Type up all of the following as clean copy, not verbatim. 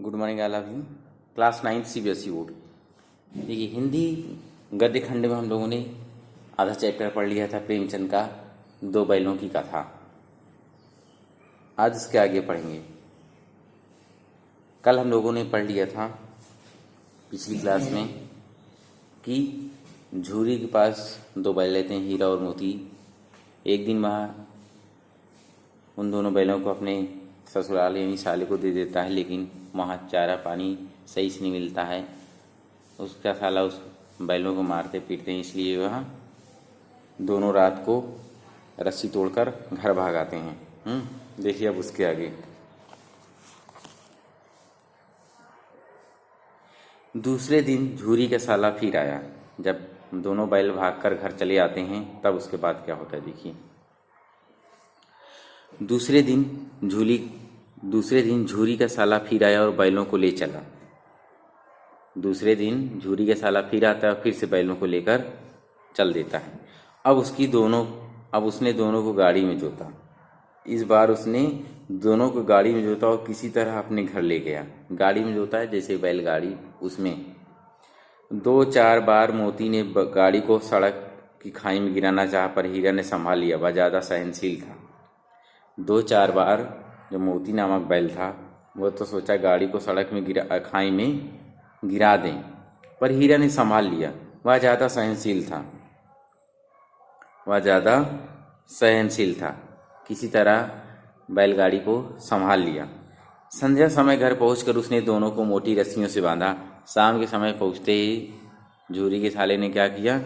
Good morning all of you. Class 9 CBSE board. देखिए, हिंदी गद्य खंड में हम लोगों ने आधा चैप्टर पढ़ लिया था, प्रेमचंद का दो बैलों की कथा। आज इसके आगे पढ़ेंगे। कल हम लोगों ने पढ़ लिया था पिछली क्लास में कि झूरी के पास दो बैल रहते हैं, हीरा और मोती। एक दिन वहाँ उन दोनों बैलों को अपने ससुराल यानी साले को दे देता है, लेकिन वहाँ चारा पानी सही से नहीं मिलता है। उसका साला उस बैलों को मारते पीटते हैं, इसलिए वह दोनों रात को रस्सी तोड़कर घर भाग आते हैं। देखिए अब उसके आगे। दूसरे दिन झूरी का साला फिर आया। जब दोनों बैल भागकर घर चले आते हैं तब उसके बाद क्या होता है देखिए। दूसरे दिन झूरी का साला फिर आया और बैलों को ले चला। दूसरे दिन झूरी का साला फिर आता है और फिर से बैलों को लेकर चल देता है। अब उसने दोनों को गाड़ी में जोता। इस बार उसने दोनों को गाड़ी में जोता और किसी तरह अपने घर ले गया। गाड़ी में जोता है जैसे बैलगाड़ी, उसमें 2-4 बार मोती ने गाड़ी को सड़क की खाई में गिराना चाहा, पर हीरा ने संभाल लिया। वह ज़्यादा सहनशील था। 2-4 बार जो मोती नामक बैल था वो तो सोचा गाड़ी को सड़क में खाई में गिरा दें, पर हीरा ने संभाल लिया। वह ज़्यादा सहनशील था। किसी तरह बैलगाड़ी को संभाल लिया। संध्या समय घर पहुंचकर उसने दोनों को मोटी रस्सियों से बांधा। शाम के समय पहुंचते ही झूरी के साले ने क्या किया,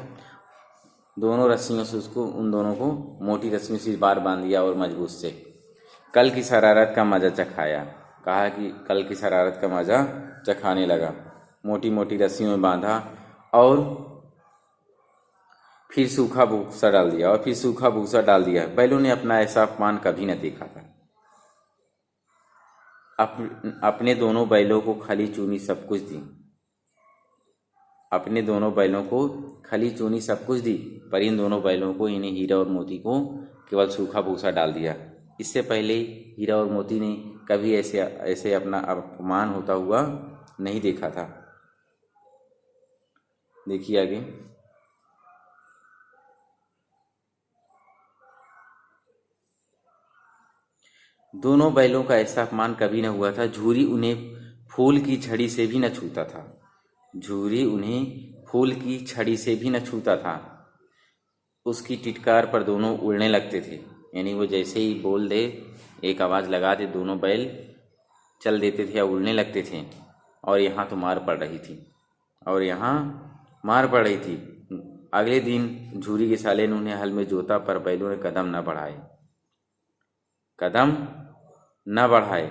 दोनों रस्सियों से उन दोनों को मोटी रस्सियों से बार बांध दिया और मजबूत से कल की शरारत का मजा चखाया। कहा कि कल की शरारत का मजा चखाने लगा। मोटी मोटी रस्सियों में बांधा और फिर सूखा भूसा डाल दिया। बैलों ने अपना ऐसा अपमान कभी न देखा था। अपने दोनों बैलों को खली चूनी सब कुछ दी। पर इन दोनों बैलों को, इन्हें हीरा और मोती को, केवल सूखा भूसा डाल दिया। इससे पहले हीरा और मोती ने कभी ऐसे अपना अपमान होता हुआ नहीं देखा था। देखिए आगे। दोनों बैलों का ऐसा अपमान कभी न हुआ था। झूरी उन्हें फूल की छड़ी से भी न छूता था। उसकी टिटकार पर दोनों उड़ने लगते थे, यानी वो जैसे ही बोल दे, एक आवाज़ लगा दे, दोनों बैल चल देते थे या उड़ने लगते थे। और यहाँ तो मार पड़ रही थी। अगले दिन झूरी के साले ने उन्हें हल में जोता, पर बैलों ने कदम न बढ़ाए।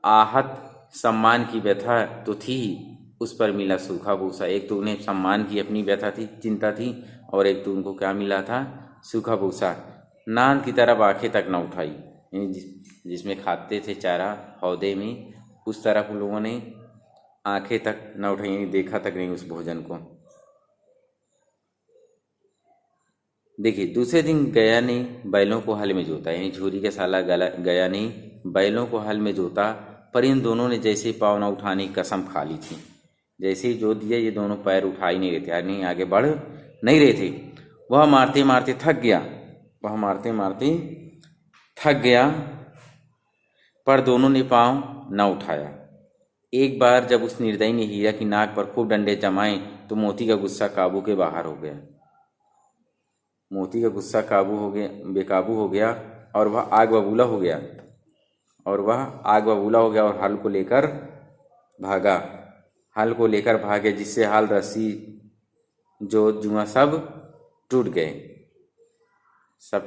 आहत सम्मान की व्यथा तो थी ही, उस पर मिला सूखा भूसा। एक तो उन्हें सम्मान की अपनी व्यथा थी, चिंता थी, और एक तो उनको क्या मिला था, सूखा भूसा। नान की तरफ आंखें तक न उठाई, जिसमें खाते थे चारा हौदे में, उस तरफ उन लोगों ने आंखें तक न उठाई, देखा तक नहीं उस भोजन को। देखिए, दूसरे दिन गया ने बैलों को हल में जोता, यानी झूरी का साला गया ने बैलों को हल में जोता, पर इन दोनों ने जैसे पाँव न उठाने की कसम खा ली थी। जैसे ही जोत दिया, ये दोनों पैर उठा ही नहीं रहे थे, यानी आगे बढ़ नहीं रहे थे। वह मारते मारते थक गया, पर दोनों ने पाँव न उठाया। एक बार जब उस निर्दयी ने हीरा की नाक पर खूब डंडे जमाए तो मोती का गुस्सा बेकाबू हो गया और वह आग बबूला हो गया और हल को लेकर भागा, जिससे हाल, रस्सी, जोत, जुआ सब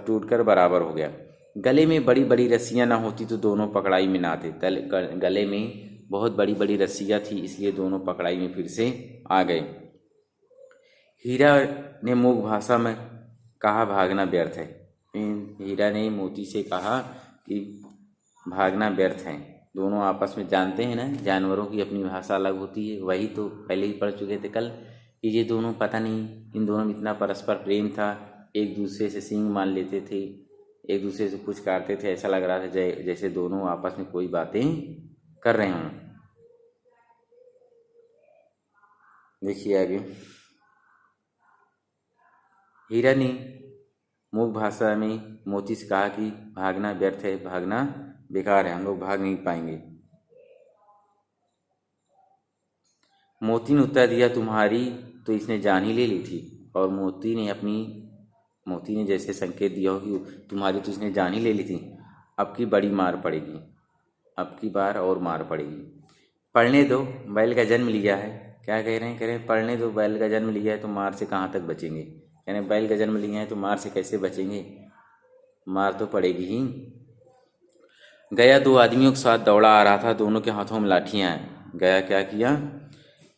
टूटकर बराबर हो गया। गले में बड़ी बड़ी रस्सियां न होती तो दोनों पकड़ाई में न आते। गले में बहुत बड़ी बड़ी रस्सियां थी, इसलिए दोनों पकड़ाई में फिर से आ गए। हीरा ने मूक भाषा में कहा, भागना व्यर्थ है। हीरा ने मोती से कहा कि भागना व्यर्थ है। दोनों आपस में जानते हैं ना, जानवरों की अपनी भाषा अलग होती है। वही तो पहले ही पढ़ चुके थे कल कि ये दोनों, पता नहीं इन दोनों में इतना परस्पर प्रेम था, एक दूसरे से सींग मान लेते थे, एक दूसरे से कुछ काटते थे। ऐसा लग रहा था जैसे दोनों आपस में कोई बातें कर रहे हों। देखिए आगे। हीरा ने मूक भाषा में मोती से कहा कि भागना व्यर्थ है, भागना बेकार है, हम लोग भाग नहीं पाएंगे। मोती ने उत्तर दिया, तुम्हारी तो इसने जान ही ले ली थी। और मोती ने जैसे संकेत दिया हो कि तुम्हारी तो इसने जान ही ले ली थी, अब की बड़ी मार पड़ेगी, अब की बार और मार पड़ेगी। पढ़ने दो, बैल का जन्म लिया है। क्या कह रहे हैं? कह रहे हैं पढ़ने दो, बैल का जन्म लिया है तो मार से कहाँ तक बचेंगे। कह रहे हैं बैल का जन्म लिया है तो मार से कैसे बचेंगे, मार तो पड़ेगी ही। गया दो आदमियों के साथ दौड़ा आ रहा था, दोनों के हाथों में लाठियां हैं। गया क्या किया,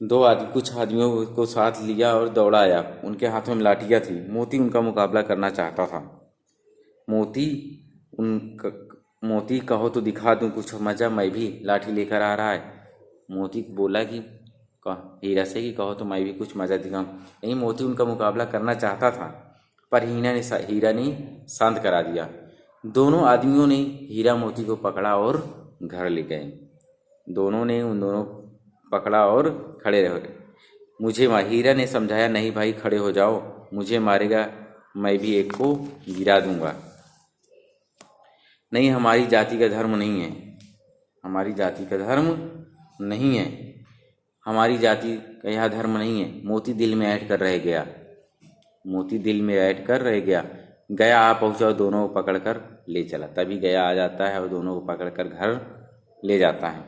कुछ आदमियों को साथ लिया और दौड़ा आया, उनके हाथों में लाठियां थी। मोती उनका मुकाबला करना चाहता था। मोती कहो तो दिखा दूं कुछ मजा, मैं भी लाठी लेकर आ रहा है। मोती बोला कि हीरा से कि कहो तो मैं भी कुछ मजा दिखाऊं। नहीं, मोती उनका मुकाबला करना चाहता था, पर हीरा ने शांत करा दिया। दोनों आदमियों ने हीरा मोती को पकड़ा और घर ले गए। दोनों ने उन दोनों पकड़ा और खड़े रहे। हीरा ने समझाया, नहीं भाई खड़े हो जाओ, मुझे मारेगा मैं भी एक को गिरा दूंगा। नहीं, हमारी जाति का धर्म नहीं है, हमारी जाति का धर्म नहीं है, हमारी जाति का यह धर्म नहीं है। मोती दिल में ऐड कर रह गया, मोती दिल में ऐड कर रह गया। गया आ पहुंचा और दोनों को पकड़कर ले चला। तभी गया आ जाता है और दोनों को पकड़कर घर ले जाता है।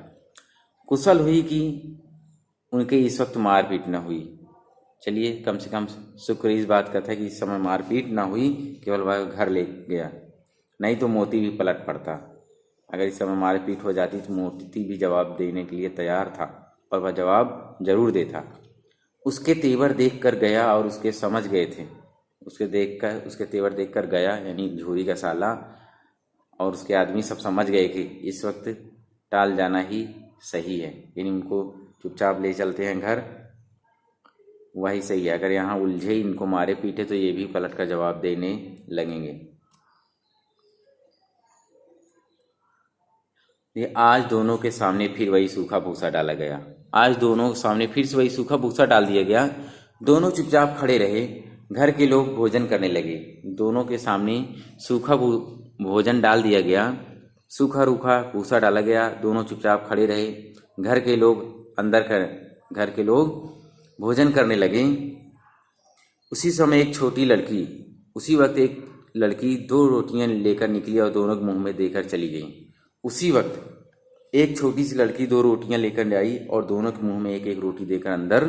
कुशल हुई कि उनके इस वक्त मारपीट न हुई। चलिए, कम से कम शुक्र इस बात का था कि इस समय मारपीट ना हुई, केवल वह घर ले गया, नहीं तो मोती भी पलट पड़ता। अगर इस समय मारपीट हो जाती तो मोती भी जवाब देने के लिए तैयार था, और वह जवाब जरूर देता। उसके तेवर देखकर गया और उसके समझ गए थे, उसके तेवर देखकर गया यानी झूरी का साला और उसके आदमी सब समझ गए कि इस वक्त टाल जाना ही सही है, यानी उनको चुपचाप ले चलते हैं घर, वही सही है। अगर यहाँ उलझे, इनको मारे पीटे तो ये भी पलट कर जवाब देने लगेंगे। ये आज दोनों के सामने फिर वही सूखा भूसा डाला गया। आज दोनों के सामने फिर से वही सूखा भूसा डाल दिया गया। दोनों चुपचाप खड़े रहे। घर के लोग भोजन करने लगे। दोनों के सामने सूखा भोजन डाल दिया गया, सूखा रूखा भूसा डाला गया। दोनों चुपचाप खड़े रहे। घर के लोग भोजन करने लगे। उसी वक्त एक लड़की 2 रोटियां लेकर निकली और दोनों के मुंह में देकर चली गई। उसी वक्त एक छोटी सी लड़की 2 रोटियां लेकर आई और दोनों के मुंह में एक एक रोटी देकर अंदर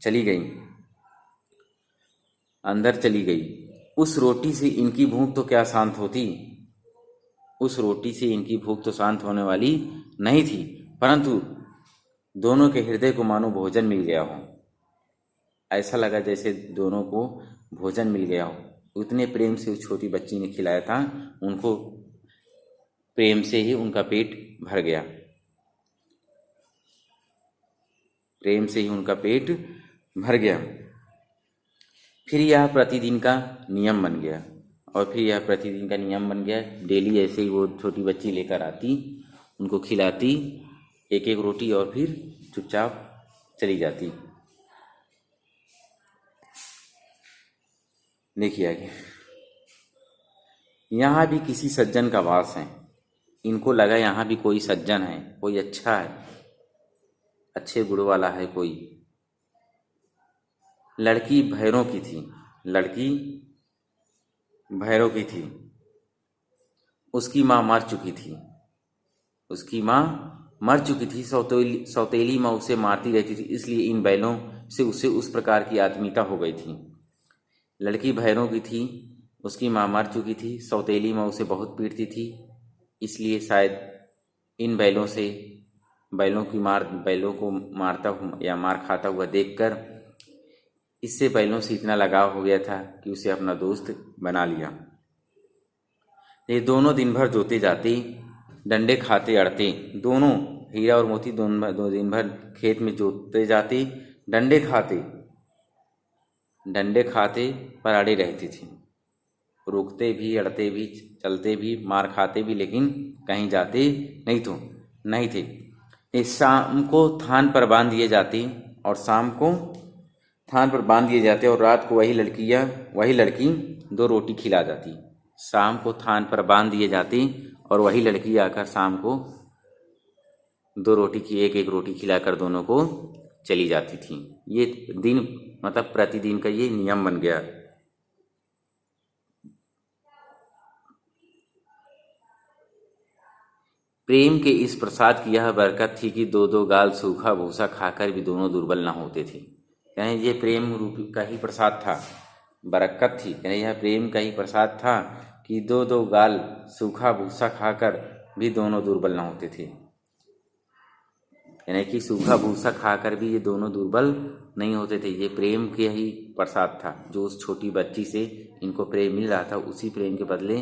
चली गई। उस रोटी से इनकी भूख तो क्या शांत होती, उस रोटी से इनकी भूख तो शांत होने वाली नहीं थी, परंतु दोनों के हृदय को मानो भोजन मिल गया हो। ऐसा लगा जैसे दोनों को भोजन मिल गया हो। उतने प्रेम से उस छोटी बच्ची ने खिलाया था, उनको प्रेम से ही उनका पेट भर गया, प्रेम से ही उनका पेट भर गया। फिर यह प्रतिदिन का नियम बन गया। डेली ऐसे ही वो छोटी बच्ची लेकर आती, उनको खिलाती एक एक रोटी और फिर चुपचाप चली जाती। देखिए आगे। यहाँ भी किसी सज्जन का वास है। इनको लगा यहाँ भी कोई सज्जन है, कोई अच्छा है, अच्छे गुण वाला है कोई। लड़की भैरों की थी। उसकी माँ मर चुकी थी। सौतेली माँ उसे मारती रहती थी, इसलिए इन बैलों से उसे उस प्रकार की आत्मीयता हो गई थी। लड़की भैरों की थी, उसकी माँ मर चुकी थी, सौतेली माँ उसे बहुत पीटती थी, इसलिए शायद इन बैलों को मारता हुआ या मार खाता हुआ देखकर इससे बैलों से इतना लगाव हो गया था कि उसे अपना दोस्त बना लिया। ये दोनों दिन भर जोते जाते, डंडे खाते अड़ते। दोनों हीरा और मोती दोनों दिन भर खेत में जोतते जाते, डंडे खाते पर अड़े रहती थी। रुकते भी, अड़ते भी, चलते भी, मार खाते भी, लेकिन कहीं जाते नहीं थे। ये शाम को थान पर बांध दिए जाते और शाम को थान पर बांध दिए जाते और रात को वही लड़की 2 रोटी खिला जाती। शाम को थान पर बांध दिए जाते और वही लड़की आकर शाम को 2 रोटी की एक रोटी खिलाकर दोनों को चली जाती थी। ये दिन मतलब प्रतिदिन का ये नियम बन गया। प्रेम के इस प्रसाद की यह बरकत थी कि 2 गाल सूखा भूसा खाकर भी दोनों दुर्बल न होते थे। यानी ये प्रेम रूपी का ही प्रसाद था, बरकत थी। यानी यह प्रेम का ही प्रसाद था कि 2 गाल सूखा भूसा खाकर भी दोनों दुर्बल न होते थे। यानी कि सूखा भूसा खाकर भी ये दोनों दुर्बल नहीं होते थे। ये प्रेम के ही प्रसाद था। जो उस छोटी बच्ची से इनको प्रेम मिल रहा था, उसी प्रेम के बदले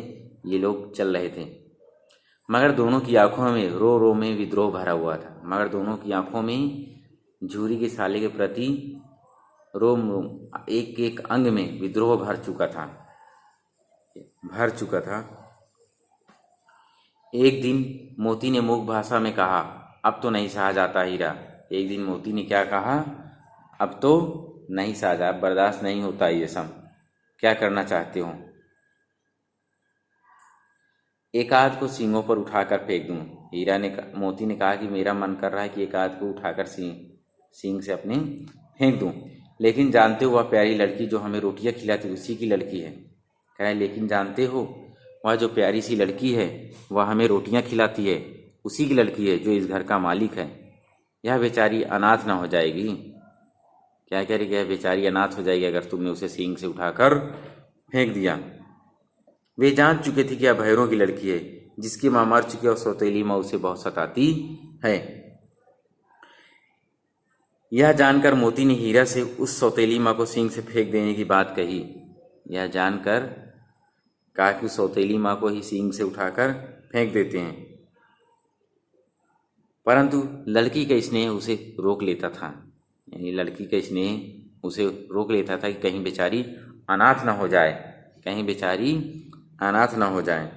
ये लोग चल रहे थे। मगर दोनों की आंखों में रो रो में विद्रोह भरा हुआ था। मगर दोनों की आंखों में झूरी के साले के प्रति रोम रोम एक अंग में विद्रोह भर चुका था। एक दिन मोती ने मूक भाषा में कहा, अब तो नहीं सहा जाता हीरा। एक दिन मोती ने क्या कहा, अब तो नहीं सहा जा, बर्दाश्त नहीं होता ये सब, क्या करना चाहते हो? एक आध को सींगों पर उठाकर फेंक दूं। मोती ने कहा कि मेरा मन कर रहा है कि एक आध को उठाकर सींग से अपने फेंक दूं, लेकिन जानते हो वह प्यारी लड़की जो हमें रोटियां खिलाती उसी की लड़की है। कह रहे लेकिन जानते हो वह जो प्यारी सी लड़की है वह हमें रोटियां खिलाती है, उसी की लड़की है जो इस घर का मालिक है। यह बेचारी अनाथ ना हो जाएगी? क्या कह रही, यह बेचारी अनाथ हो जाएगी अगर तुमने उसे सींग से उठाकर फेंक दिया। वे जान चुके थे कि यह भैरों की लड़की है, जिसकी माँ मर चुकी है और सौतेली माँ उसे बहुत सताती है। यह जानकर मोती ने हीरा से उस सौतेली माँ को सींग से फेंक देने की बात कही। यह जानकर कहा कि सौतेली माँ को ही सींग से उठाकर फेंक देते हैं, परंतु लड़की का स्नेह उसे रोक लेता था। यानी लड़की का स्नेह उसे रोक लेता था कि कहीं बेचारी अनाथ ना हो जाए,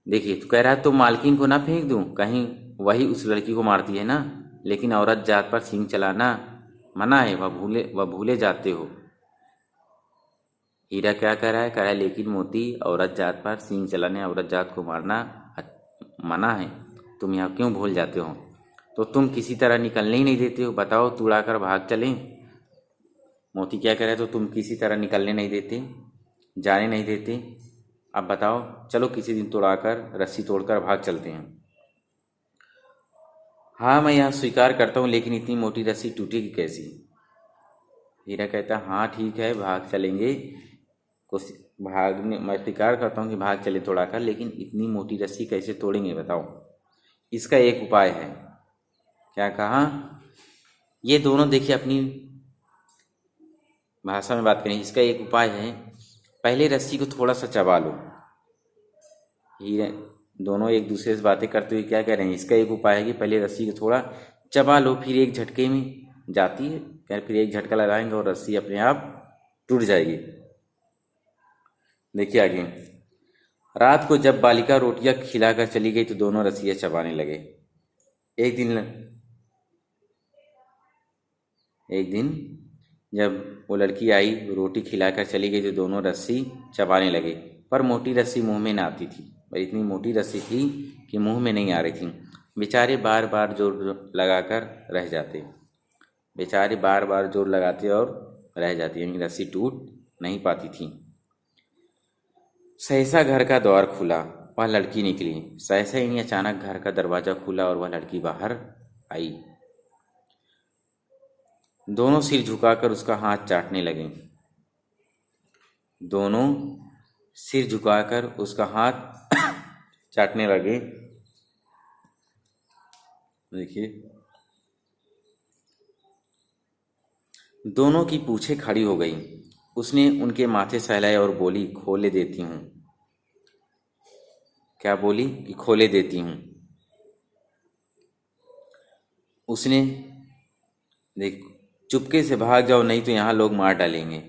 देखिए तो कह रहा है तो मालकिन को ना फेंक दूं, कहीं वही उस लड़की को मारती है ना, लेकिन औरत जात पर सींग चलाना मना है, वह भूले जाते हो। हीरा क्या कह रहा है, लेकिन मोती औरत जात पर सींग चलाने, औरत जात को मारना मना है, तुम यहाँ क्यों भूल जाते हो? तो तुम किसी तरह निकलने ही नहीं देते हो, बताओ तुड़ाकर भाग चलें? मोती क्या कह रहा है, तो तुम किसी तरह निकलने नहीं देते, जाने नहीं देते, अब बताओ चलो किसी दिन तुड़ाकर रस्सी तोड़कर भाग चलते हैं। हाँ मैं यहाँ स्वीकार करता हूँ, लेकिन इतनी मोटी रस्सी टूटेगी कैसी? हीरा कहता हाँ ठीक है भाग चलेंगे, मैं स्वीकार करता हूँ कि भाग चले तोड़ाकर, लेकिन इतनी मोटी रस्सी कैसे तोड़ेंगे बताओ? इसका एक उपाय है। क्या कहा? ये दोनों देखिए अपनी भाषा में बात करें। इसका एक उपाय है, पहले रस्सी को थोड़ा सा चबा लो। हीरे दोनों एक दूसरे से बातें करते हुए क्या कह रहे हैं, इसका एक उपाय है कि पहले रस्सी को थोड़ा चबा लो, फिर एक झटके में जाती है, फिर एक झटका लगाएंगे और रस्सी अपने आप टूट जाएगी। देखिए आगे, रात को जब बालिका रोटियां खिलाकर चली गई तो दोनों रस्सियां चबाने लगे। एक दिन जब वो लड़की आई, रोटी खिलाकर चली गई तो दोनों रस्सी चबाने लगे, पर मोटी रस्सी मुंह में ना आती थी। पर इतनी मोटी रस्सी थी कि मुंह में नहीं आ रही थी। बेचारे बार बार जोर लगाकर रह जाते, और रह जाती, यानी रस्सी टूट नहीं पाती थी। सहसा घर का द्वार खुला, वह लड़की निकली। सहसा ही नहीं, अचानक घर का दरवाजा खुला और वह लड़की बाहर आई। दोनों सिर झुकाकर उसका हाथ चाटने लगे। देखिए दोनों की पूछें खड़ी हो गई। उसने उनके माथे सहलाए और बोली, खोले देती हूँ। क्या बोली? कि खोले देती हूँ। उसने देख, चुपके से भाग जाओ नहीं तो यहाँ लोग मार डालेंगे।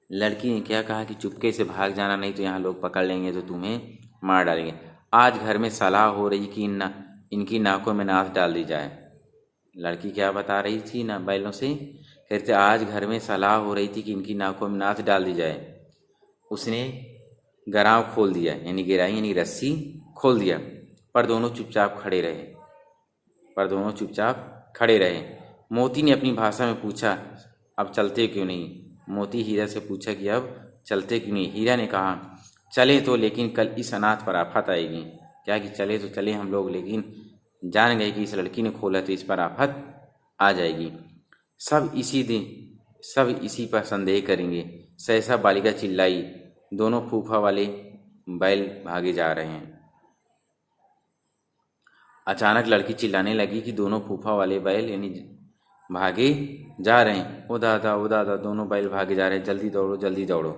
लड़की ने क्या कहा कि चुपके से भाग जाना, नहीं तो यहाँ लोग पकड़ लेंगे तो तुम्हें मार डालेंगे। आज घर में सलाह हो रही कि इनकी नाकों में नाथ डाल दी जाए। लड़की क्या बता रही थी ना बैलों से, फिर से आज घर में सलाह हो रही थी कि इनकी नाकों में नाथ डाल दी जाए। उसने गराव खोल दिया, यानी गिराई यानी रस्सी खोल दिया, पर दोनों चुपचाप खड़े रहे। मोती ने अपनी भाषा में पूछा, अब चलते क्यों नहीं? मोती हीरा से पूछा कि अब चलते क्यों नहीं? हीरा ने कहा, चले तो, लेकिन कल इस अनाथ पर आफत आएगी। क्या कि चले तो चले हम लोग, लेकिन जान गए कि इस लड़की ने खोला तो इस पर आफत आ जाएगी। सब इसी पर संदेह करेंगे। सहसा बालिका चिल्लाई, दोनों फूफा वाले बैल भागे जा रहे हैं। अचानक लड़की चिल्लाने लगी कि दोनों फूफा वाले बैल यानी भागे जा रहे हैं। ओ दादा, दोनों बैल भागे जा रहे हैं, जल्दी दौड़ो, जल्दी दौड़ो।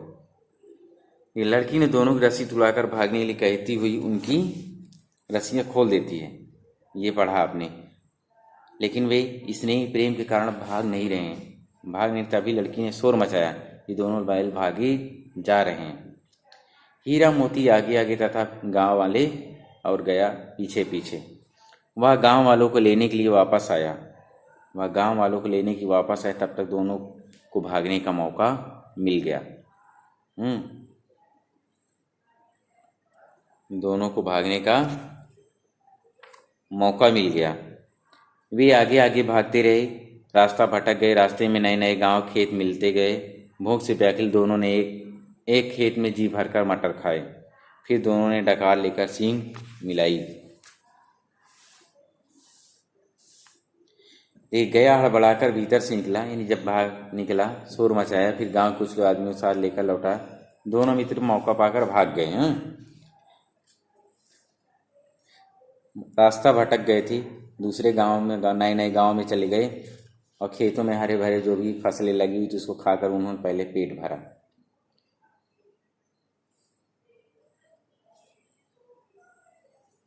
ये लड़की ने दोनों की रस्सी तुड़ाकर भागने के लिए कहती हुई उनकी रस्सियां खोल देती है। ये पढ़ा आपने। लेकिन वे स्नेही प्रेम के कारण भाग नहीं रहे हैं। तभी लड़की ने शोर मचाया कि दोनों बैल भागे जा रहे हैं। हीरा मोती आगे आगे तथा गांव वाले और गया पीछे पीछे। वह गांव वालों को लेने के लिए वापस आया। तब तक दोनों को भागने का मौका मिल गया। दोनों को भागने का मौका मिल गया। वे आगे आगे भागते रहे, रास्ता भटक गए। रास्ते में नए नए गांव खेत मिलते गए। भूख से व्याकुल दोनों ने एक खेत में जी भरकर मटर खाए। फिर दोनों ने डकार लेकर सींग मिलाई। एक गया हड़बड़ाकर भीतर से निकला, यानी जब भाग निकला, शोर मचाया। फिर गांव कुछ आदमियों साथ लेकर लौटा। दोनों मित्र मौका पाकर भाग गए। रास्ता भटक गए थे, दूसरे गांव में, नए नए गांव में चले गए और खेतों में हरे भरे जो भी फसलें लगी हुई थी उसको खाकर उन्होंने पहले पेट भरा।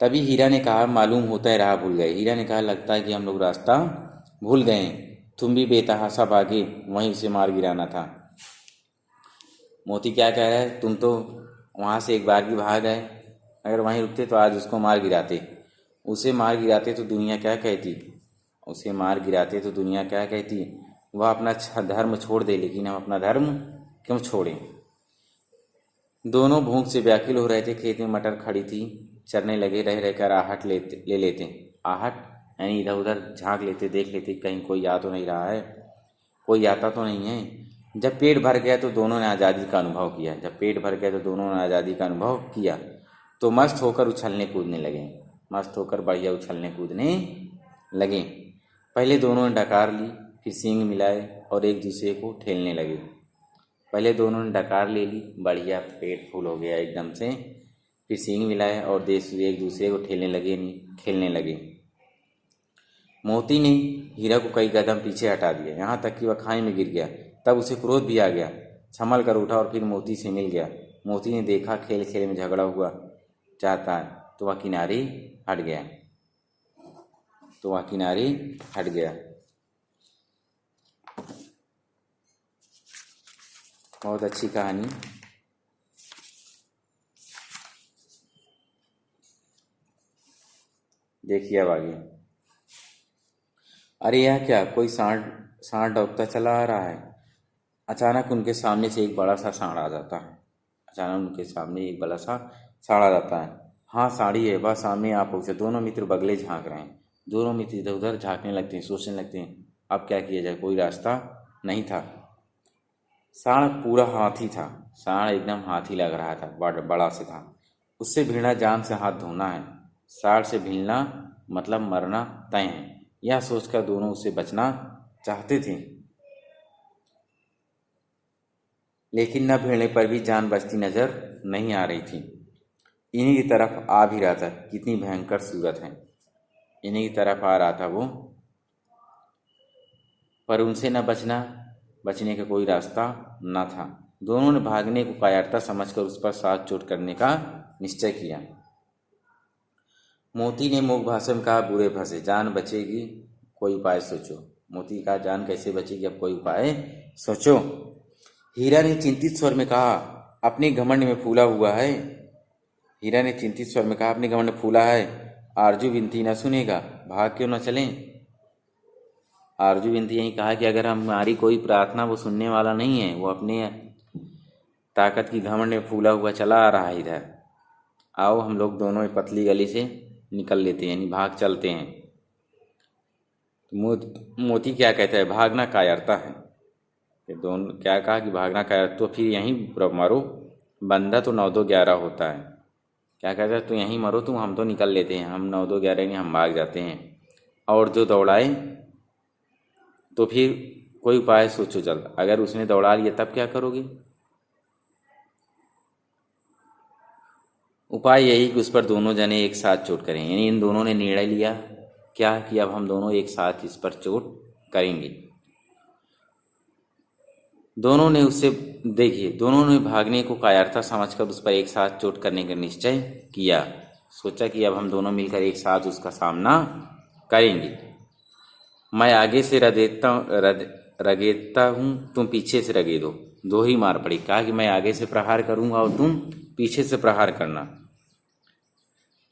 तभी हीरा ने कहा, मालूम होता है राह भूल गए। हीरा ने कहा, लगता है कि हम लोग रास्ता भूल गए हैं। तुम भी बेतहाशा भागे, वहीं उसे मार गिराना था। मोती क्या कह रहा है, तुम तो वहां से एक बार की भाग गए, अगर वहीं रुकते तो आज उसको मार गिराते। उसे मार गिराते तो दुनिया क्या कहती? वह अपना धर्म छोड़ दे, लेकिन हम अपना धर्म क्यों छोड़ें? दोनों भूख से व्याकुल हो रहे थे। खेत में मटर खड़ी थी, चरने लगे। रह रहकर आहट ले लेते। आहट यानी इधर उधर झांक लेते, देख लेते कहीं कोई आ तो नहीं रहा है, कोई आता तो नहीं है। जब पेट भर गया तो दोनों ने आज़ादी का अनुभव किया। तो मस्त होकर बढ़िया उछलने कूदने लगे। पहले दोनों ने डकार ली, फिर सींग मिलाए और एक दूसरे को ठेलने लगे। पहले दोनों ने डकार ले ली, बढ़िया पेट फुल हो गया एकदम से। फिर सींग मिलाए और एक दूसरे को खेलने लगे। मोती ने हीरा को कई कदम पीछे हटा दिया, यहाँ तक कि वह खाई में गिर गया। तब उसे क्रोध भी आ गया, संभल कर उठा और फिर मोती से मिल गया। मोती ने देखा खेल खेल में झगड़ा हुआ चाहता है, तो वह किनारे हट गया। बहुत अच्छी कहानी। देखिए अब आगे। अरे यह क्या, कोई सांड दौड़ता चला आ रहा है। अचानक उनके सामने से एक बड़ा सा सांड आ जाता है। हाँ, साड़ी है। वह सामने आ पहुंचा। दोनों मित्र बगले झांक रहे हैं। दोनों मित्र इधर उधर झांकने लगते हैं, सोचने लगते हैं अब क्या किया जाए। कोई रास्ता नहीं था। सांड पूरा हाथी था। सांड एकदम हाथी लग रहा था, बड़ा से था। उससे भिड़ना जान से हाथ धोना है। सांड से भिड़ना मतलब मरना तय है। यह सोचकर दोनों उससे बचना चाहते थे, लेकिन न भिड़ने पर भी जान बचती नजर नहीं आ रही थी। इन्हीं की तरफ आ भी रहा था। कितनी भयंकर सूरत है। इन्हीं की तरफ आ रहा था वो, पर उनसे न बचने का कोई रास्ता न था। दोनों ने भागने को कायरता समझकर उस पर साथ चोट करने का निश्चय किया। मोती ने मूक भाषा में कहा, बुरे फंसे, जान बचेगी, कोई उपाय सोचो। मोती का जान कैसे बचेगी, अब कोई उपाय सोचो। हीरा ने चिंतित स्वर में कहा, अपने घमंड में फूला है। आरजू विनती न सुनेगा, भाग क्यों न चलें। आरजू बिनती यही कहा कि अगर हमारी कोई प्रार्थना वो सुनने वाला नहीं है, वो अपने ताकत की घमंड में फूला हुआ चला आ रहा है इधर, आओ हम लोग दोनों पतली गली से निकल लेते हैं, यानी भाग चलते हैं। मोती क्या कहता है, भागना कायरता है। कि दोनों क्या कहा कि भागना कायर, तो फिर यहीं मरो, बंदा तो 9-2-11 होता है। क्या कहता है, तो यहीं मरो तुम, हम तो निकल लेते हैं, हम 9-2-11 नहीं, हम भाग जाते हैं। और जो दौड़ाए तो फिर कोई उपाय सोचो जल्द, अगर उसने दौड़ा लिया तब क्या करोगे? उपाय यही कि उस पर दोनों जने एक साथ चोट करें, यानी इन दोनों ने निर्णय लिया क्या कि अब हम दोनों एक साथ इस पर चोट करेंगे। दोनों ने उससे देखिए, दोनों ने भागने को कायरता समझकर उस पर एक साथ चोट करने का निश्चय किया। सोचा कि अब हम दोनों मिलकर एक साथ उसका सामना करेंगे। मैं आगे से रगेदता हूँ, तुम पीछे से रगेदो। दो ही मार पड़ी। कहा कि मैं आगे से प्रहार करूंगा और तुम पीछे से प्रहार करना,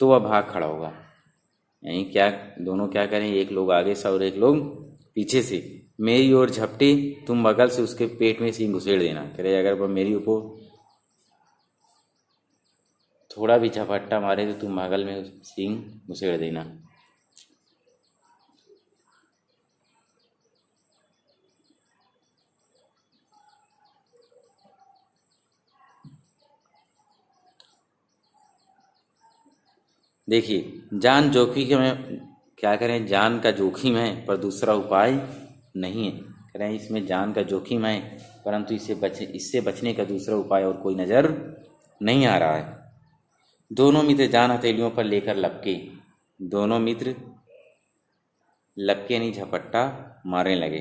तो वह भाग खड़ा होगा। यही क्या दोनों क्या करें, एक लोग आगे से और एक लोग पीछे से। मेरी ओर झपटे, तुम बगल से उसके पेट में सींग घुसेड़ देना। कह रहे अगर वह मेरी ऊपर थोड़ा भी झपट्टा मारे तो तुम बगल में सींग घुसेड़ देना। देखिए, जान जोखिम में क्या करें, जान का जोखिम है पर दूसरा उपाय नहीं है। कह रहे हैं इसमें जान का जोखिम है परंतु इससे बचने का दूसरा उपाय और कोई नज़र नहीं आ रहा है। दोनों मित्र जान हथेलियों पर लेकर लपके, दोनों मित्र लपके नहीं झपट्टा मारने लगे।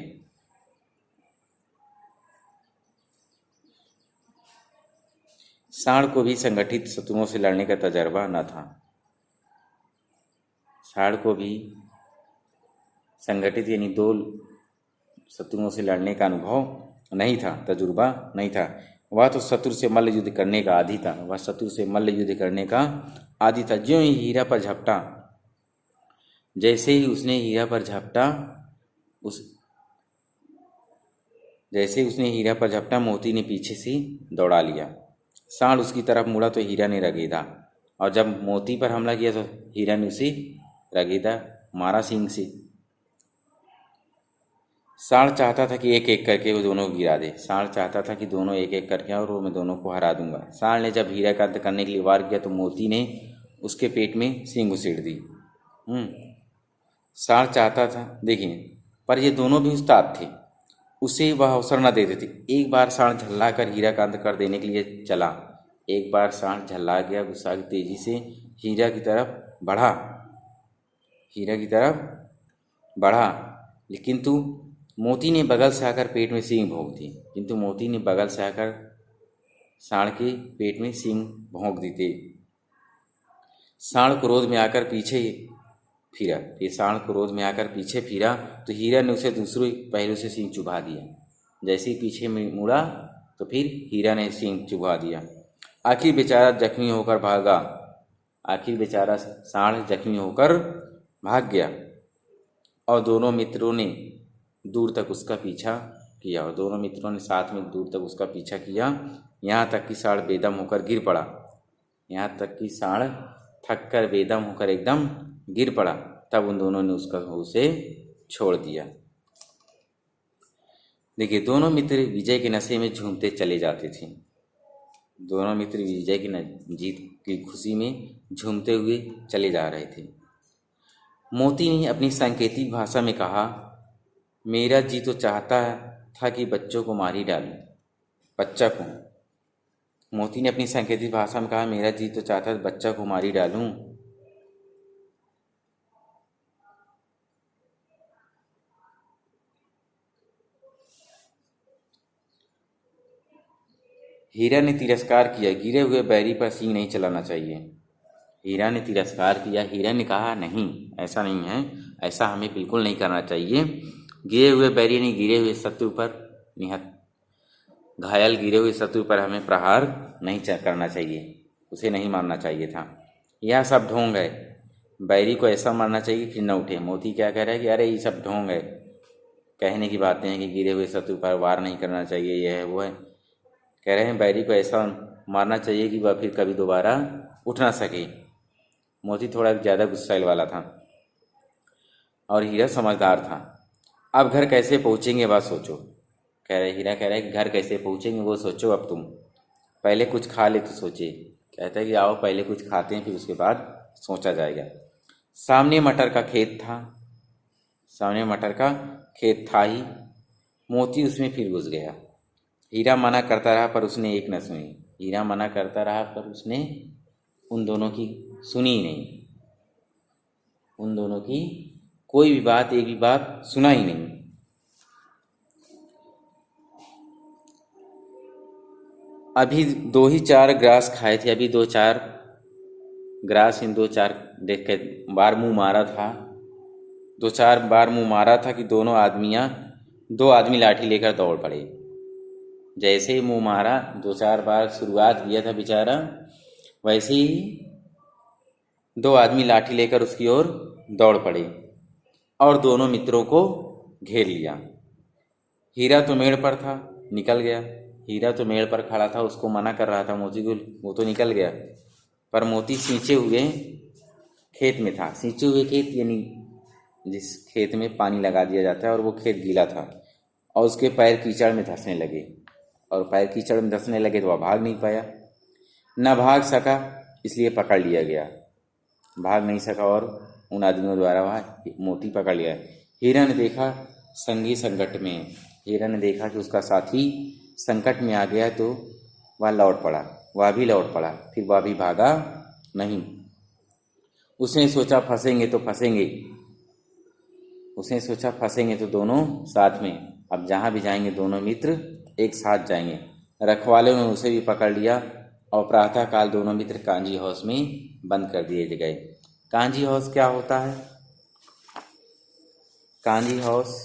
सांड को भी संगठित शत्रुओं से लड़ने का तजर्बा न था। सांड को भी संगठित यानी दो शत्रुओं से लड़ने का अनुभव नहीं था, तजुर्बा नहीं था। वह तो शत्रु से मल्ल युद्ध करने का आदी था, वह शत्रु से मल्ल युद्ध करने का आदी था। ज्यों ही हीरा पर झपटा, जैसे ही उसने हीरा पर झपटा मोती ने पीछे से दौड़ा लिया। सांड उसकी तरफ मुड़ा तो हीरा ने रगेदा, और जब मोती पर हमला किया तो हीरा ने उसे रगेदा, मारा सींग से। सांड चाहता था कि एक एक करके वो दोनों को गिरा दे। सांड चाहता था कि दोनों एक एक करके और वो मैं दोनों को हरा दूंगा। सांड ने जब हीरा का अंत करने के लिए वार किया तो मोती ने उसके पेट में सींग घुसेड़ दी। सांड चाहता था, देखिए, पर ये दोनों भी उस्ताद थे, उसे वह अवसर न देते थे। एक बार सांड झल्ला कर हीरा का अंत कर देने के लिए चला। एक बार सांड झल्ला गया, गुस्सा की तेजी से हीरा की तरफ बढ़ा, लेकिन मोती ने बगल से आकर पेट में सींग भोंक दी। किंतु मोती ने बगल से आकर सांड के पेट में सींग भोंक दी थी। सांड क्रोध में आकर पीछे फिरा। ये सांड क्रोध में आकर पीछे फिरा तो हीरा ने उसे दूसरे पहलू से सींग चुभा दिया। जैसे ही पीछे में मुड़ा तो फिर हीरा ने सींग चुभा दिया। आखिर बेचारा जख्मी होकर भागा। आखिर बेचारा सांड जख्मी होकर भाग गया और दोनों मित्रों ने दूर तक उसका पीछा किया, और दोनों मित्रों ने साथ में दूर तक उसका पीछा किया, यहाँ तक कि सांड बेदम होकर गिर पड़ा। यहाँ तक कि सांड थक कर बेदम होकर एकदम गिर पड़ा। तब उन दोनों ने उसे छोड़ दिया। देखिए, दोनों मित्र विजय के नशे में झूमते चले जाते थे। दोनों मित्र विजय की जीत की खुशी में झूमते हुए चले जा रहे थे। मोती ने अपनी सांकेतिक भाषा में कहा, मेरा जी तो चाहता था कि बच्चों को मार ही डालूं। बच्चा को, मोती ने अपनी सांकेतिक भाषा में कहा, मेरा जी तो चाहता था बच्चा को मार ही डालूं। हीरा ने तिरस्कार किया, गिरे हुए बैरी पर सींग नहीं चलाना चाहिए। हीरा ने तिरस्कार किया। हीरा ने कहा, नहीं, ऐसा नहीं है, ऐसा हमें बिल्कुल नहीं करना चाहिए। गिरे हुए बैरी ने गिरे हुए शत्रु पर घायल गिरे हुए शत्रु पर हमें प्रहार नहीं करना चाहिए, उसे नहीं मारना चाहिए था। यह सब ढोंग है, बैरी को ऐसा मारना चाहिए फिर न उठे। मोती क्या कह रहा है कि अरे ये सब ढोंग है, कहने की बातें हैं कि गिरे हुए शत्रु पर वार नहीं करना चाहिए, यह है वो है। कह रहे हैं बैरी को ऐसा मारना चाहिए कि वह फिर कभी दोबारा उठ ना सके। मोती थोड़ा ज़्यादा गुस्सैल वाला था और हीरा समझदार था। अब घर कैसे पहुँचेंगे वह सोचो। हीरा कह रहा है कि घर कैसे पहुँचेंगे वो सोचो, अब तुम पहले कुछ खा ले तो सोचे। कहता है कि आओ पहले कुछ खाते हैं, फिर उसके बाद सोचा जाएगा। सामने मटर का खेत था, सामने मटर का खेत था ही। मोती उसमें फिर घुस गया। हीरा मना करता रहा पर उसने एक न सुनी। हीरा मना करता रहा पर उसने उन दोनों की सुनी ही नहीं। उन दोनों की कोई भी बात, एक भी बात सुना ही नहीं। अभी 2 ही 4 ग्रास खाए थे, अभी 2 4 ग्रास, इन 2 4 देख के बार मुंह मारा था। 2 4 बार मुंह मारा था कि दो आदमी लाठी लेकर दौड़ पड़े। जैसे ही मुंह मारा, 2 4 बार शुरुआत किया था बेचारा, वैसे ही 2 आदमी लाठी लेकर उसकी ओर दौड़ पड़े और दोनों मित्रों को घेर लिया। हीरा तो मेड़ पर था, निकल गया। हीरा तो मेड़ पर खड़ा था, उसको मना कर रहा था मोती को, वो तो निकल गया। पर मोती सींचे हुए खेत में था। सींचे हुए खेत यानी जिस खेत में पानी लगा दिया जाता है, और वो खेत गीला था और उसके पैर कीचड़ में धंसने लगे। और पैर कीचड़ में धंसने लगे तो वह भाग नहीं पाया, न भाग सका, इसलिए पकड़ लिया गया। भाग नहीं सका और उन आदमियों द्वारा वह मोती पकड़ लिया। हीरा ने देखा संगी संकट में, हीरा ने देखा कि उसका साथी संकट में आ गया, तो वह लौट पड़ा, वह भी लौट पड़ा, फिर वह भी भागा नहीं। उसने सोचा फंसेंगे तो फंसेंगे, उसने सोचा फंसेंगे तो दोनों साथ में, अब जहाँ भी जाएंगे दोनों मित्र एक साथ जाएंगे। रखवालों ने उसे भी पकड़ लिया और प्रातःकाल दोनों मित्र कांजी हाउस में बंद कर दिए गए। कांजी हाउस क्या होता है? कांजी हाउस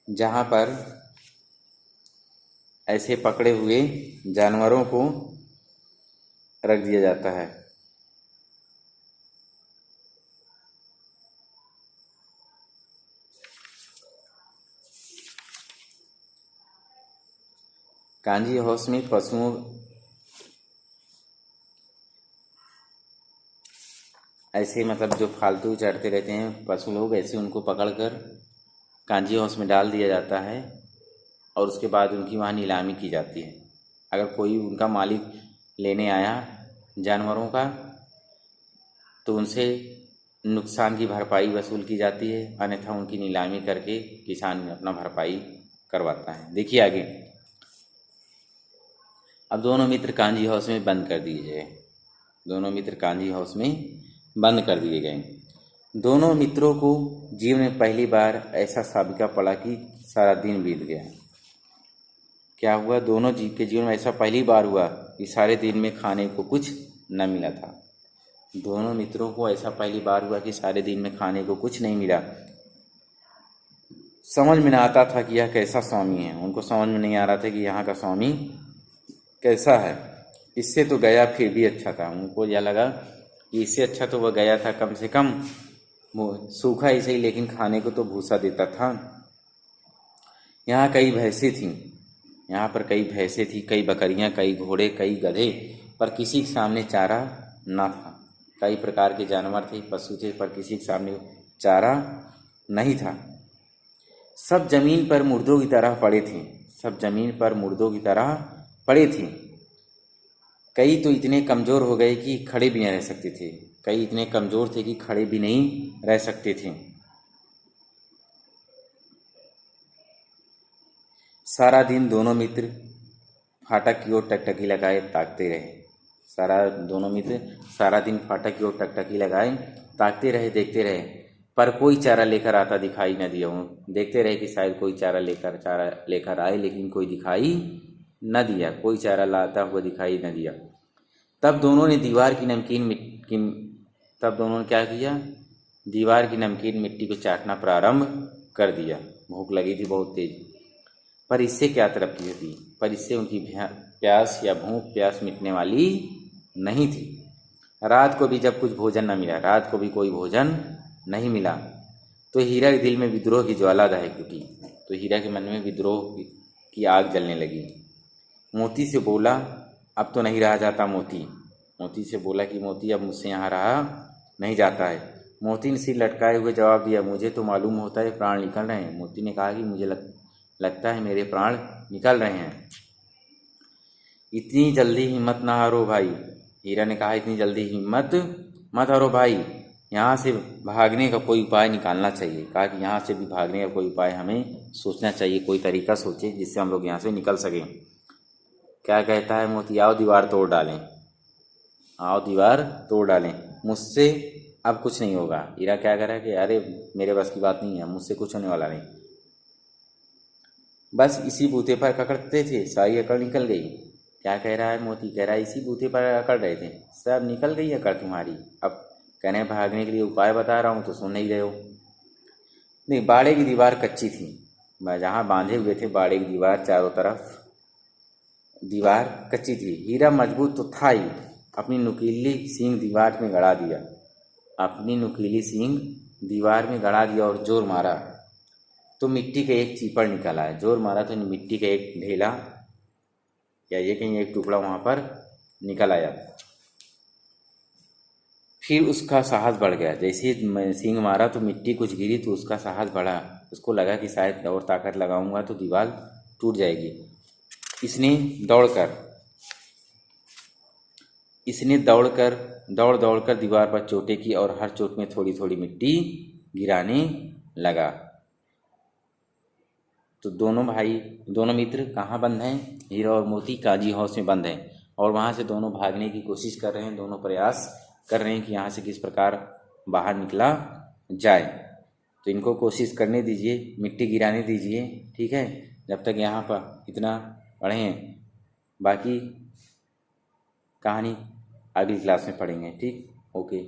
जहाँ पर ऐसे पकड़े हुए जानवरों को रख दिया जाता है। कांजी हाउस में पशुओं, ऐसे मतलब जो फालतू चढ़ते रहते हैं पशु लोग, ऐसे उनको पकड़कर कांजी हाउस में डाल दिया जाता है और उसके बाद उनकी वहाँ नीलामी की जाती है। अगर कोई उनका मालिक लेने आया जानवरों का, तो उनसे नुकसान की भरपाई वसूल की जाती है, अन्यथा उनकी नीलामी करके किसान अपना भरपाई करवाता है। देखिए आगे। अब दोनों मित्र कांजी हाउस में बंद कर दिए गए। दोनों मित्र कांजी हाउस में बंद कर दिए गए। दोनों मित्रों को जीवन में पहली बार ऐसा साबिका पड़ा कि सारा दिन बीत गया। क्या हुआ? दोनों के जीवन में ऐसा पहली बार हुआ कि सारे दिन में खाने को कुछ न मिला था। दोनों मित्रों को ऐसा पहली बार हुआ कि सारे दिन में खाने को कुछ नहीं मिला। समझ में न आता था कि यह कैसा स्वामी है। उनको समझ में नहीं आ रहा था कि यहाँ का स्वामी कैसा है। इससे तो गया फिर भी अच्छा था। उनको यह लगा कि इससे अच्छा तो वह गया था, कम से कम सूखा ही सही लेकिन खाने को तो भूसा देता था। यहाँ कई भैंसें थीं, यहाँ पर कई भैंसें थी, कई बकरियाँ, कई घोड़े, कई गधे, पर किसी के सामने चारा ना था। कई प्रकार के जानवर थे, पशु थे, पर किसी के सामने चारा नहीं था। सब जमीन पर मुर्दों की तरह पड़े थे, सब जमीन पर मुर्दों की तरह पड़े थे। कई तो इतने कमज़ोर हो गए कि खड़े भी नहीं रह सकते थे, कई इतने कमज़ोर थे कि खड़े भी नहीं रह सकते थे। सारा दिन दोनों मित्र फाटक की ओर टकटकी लगाए ताकते रहे। दोनों मित्र सारा दिन फाटक की ओर टकटकी लगाए ताकते रहे, देखते रहे, पर कोई चारा लेकर आता दिखाई न दिया। देखते रहे कि शायद कोई चारा लेकर आए, लेकिन कोई दिखाई न दिया, कोई चारा लाता हुआ दिखाई न दिया। तब दोनों ने क्या किया? दीवार की नमकीन मिट्टी को चाटना प्रारंभ कर दिया। भूख लगी थी बहुत तेज, पर इससे क्या तृप्ति होती? पर इससे उनकी प्यास या प्यास मिटने वाली नहीं थी। रात को भी जब कुछ भोजन न मिला, रात को भी कोई भोजन नहीं मिला, तो हीरा के दिल में विद्रोह की ज्वाला दहक उठी। तो हीरा के मन में विद्रोह की आग जलने लगी। मोती से बोला, अब तो नहीं रहा जाता मोती। मोती से बोला कि मोती अब मुझसे यहाँ रहा नहीं जाता है। मोती ने सिर लटकाए हुए जवाब दिया, मुझे तो मालूम होता है प्राण निकल रहे हैं। मोती ने कहा कि मुझे लगता है मेरे प्राण निकल रहे हैं। इतनी जल्दी हिम्मत ना हारो भाई। हीरा ने कहा, इतनी जल्दी हिम्मत मत हारो भाई, यहाँ से भागने का कोई उपाय निकालना चाहिए। कहा कि यहाँ से भी भागने का कोई उपाय हमें सोचना चाहिए, कोई तरीका सोचे जिससे हम लोग यहाँ से निकल सकें। क्या कहता है मोती, आओ दीवार तोड़ डालें, आओ दीवार तोड़ डालें, मुझसे अब कुछ नहीं होगा। हीरा क्या कह रहा है कि अरे मेरे बस की बात नहीं है, मुझसे कुछ होने वाला नहीं। बस इसी बूते पर अकड़ते थे, सारी अकड़ निकल गई। क्या कह रहा है मोती, कह रहा है इसी बूते पर अकड़ रहे थे, सब निकल गई अकड़ तुम्हारी। अब कहने भागने के लिए उपाय बता रहा हूँ तो सुन नहीं रहे हो। नहीं, बाड़े की दीवार कच्ची थी, जहाँ बांधे हुए थे बाड़े की दीवार, चारों तरफ दीवार कच्ची थी। हीरा मजबूत तो था ही, अपनी नुकीली सींग दीवार में गड़ा दिया, अपनी नुकीली सींग दीवार में गड़ा दिया और जोर मारा तो मिट्टी का एक चीपड़ निकल आया। जोर मारा तो मिट्टी का एक ढेला या ये कहीं एक टुकड़ा वहाँ पर निकल आया। फिर उसका साहस बढ़ गया। जैसे ही सींग मारा तो मिट्टी कुछ गिरी तो उसका साहस बढ़ा। उसको लगा कि शायद और ताकत लगाऊंगा तो दीवार टूट जाएगी। इसने दौड़ दौड़कर दीवार पर चोटें की और हर चोट में थोड़ी थोड़ी मिट्टी गिराने लगा। तो दोनों मित्र कहाँ बंद हैं? हीरा और मोती काजी हाउस में बंद हैं और वहाँ से दोनों भागने की कोशिश कर रहे हैं, दोनों प्रयास कर रहे हैं कि यहाँ से किस प्रकार बाहर निकला जाए। तो इनको कोशिश करने दीजिए, मिट्टी गिराने दीजिए, ठीक है, जब तक यहाँ पर इतना पढ़े हैं। बाकी कहानी अगली क्लास में पढ़ेंगे, ठीक, ओके।